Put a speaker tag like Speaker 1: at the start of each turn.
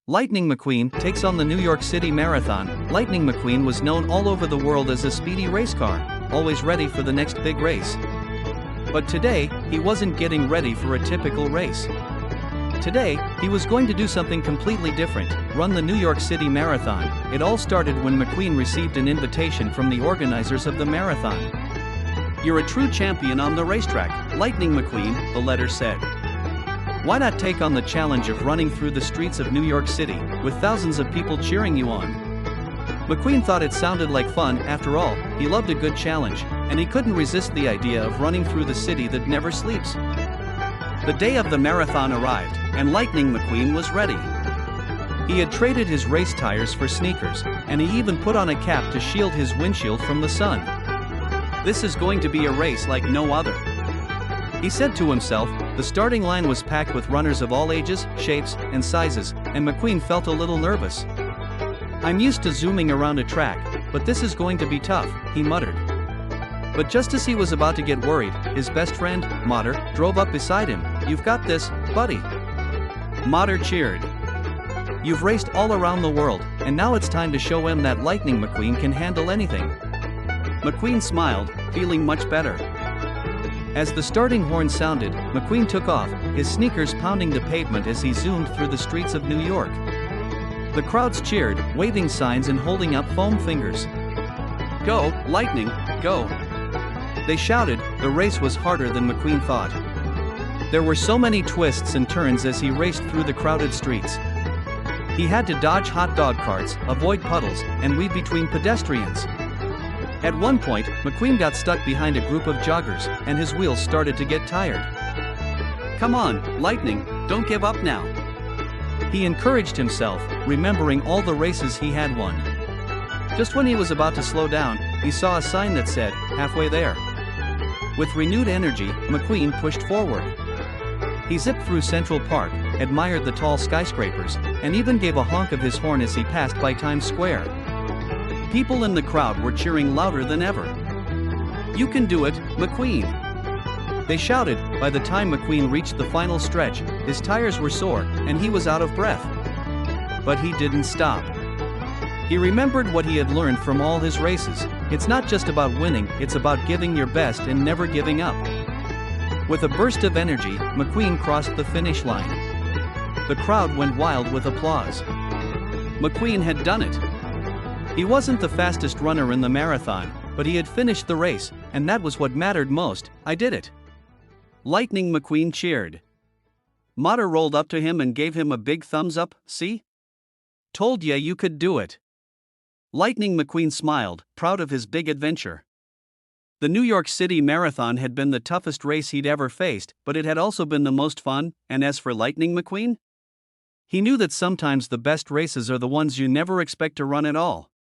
Speaker 1: Lightning McQueen takes on the New York City Marathon. Lightning McQueen was known all over the world as a speedy race car, always ready for the next big race. But today, he wasn't getting ready for a typical race. Today, he was going to do something completely different, run the New York City Marathon. It all started when McQueen received an invitation from the organizers of the marathon. "You're a true champion on the racetrack, Lightning McQueen," the letter said. "Why not take on the challenge of running through the streets of New York City, with thousands of people cheering you on?" McQueen thought it sounded like fun. After all, he loved a good challenge, and he couldn't resist the idea of running through the city that never sleeps. The day of the marathon arrived, and Lightning McQueen was ready. He had traded his race tires for sneakers, and he even put on a cap to shield his windshield from the sun. "This is going to be a race like no other," he said to himself. The starting line was packed with runners of all ages, shapes, and sizes, and McQueen felt a little nervous. "I'm used to zooming around a track, but this is going to be tough," he muttered. But just as he was about to get worried, his best friend, Mater, drove up beside him. "You've got this, buddy," Mater cheered. "You've raced all around the world, and now it's time to show him that Lightning McQueen can handle anything." McQueen smiled, feeling much better. As the starting horn sounded, McQueen took off, his sneakers pounding the pavement as he zoomed through the streets of New York. The crowds cheered, waving signs and holding up foam fingers. "Go, Lightning, go!" they shouted. The race was harder than McQueen thought. There were so many twists and turns as he raced through the crowded streets. He had to dodge hot dog carts, avoid puddles, and weave between pedestrians. At one point, McQueen got stuck behind a group of joggers, and his wheels started to get tired. "Come on, Lightning, don't give up now," he encouraged himself, remembering all the races he had won. Just when he was about to slow down, he saw a sign that said, "Halfway there." With renewed energy, McQueen pushed forward. He zipped through Central Park, admired the tall skyscrapers, and even gave a honk of his horn as he passed by Times Square. People in the crowd were cheering louder than ever. "You can do it, McQueen!" they shouted. By the time McQueen reached the final stretch, his tires were sore, and he was out of breath. But he didn't stop. He remembered what he had learned from all his races. It's not just about winning, it's about giving your best and never giving up. With a burst of energy, McQueen crossed the finish line. The crowd went wild with applause. McQueen had done it. He wasn't the fastest runner in the marathon, but he had finished the race, and that was what mattered most. "I did it!" Lightning McQueen cheered. Mater rolled up to him and gave him a big thumbs up. "See? Told ya you could do it." Lightning McQueen smiled, proud of his big adventure. The New York City Marathon had been the toughest race he'd ever faced, but it had also been the most fun. And as for Lightning McQueen, he knew that sometimes the best races are the ones you never expect to run at all.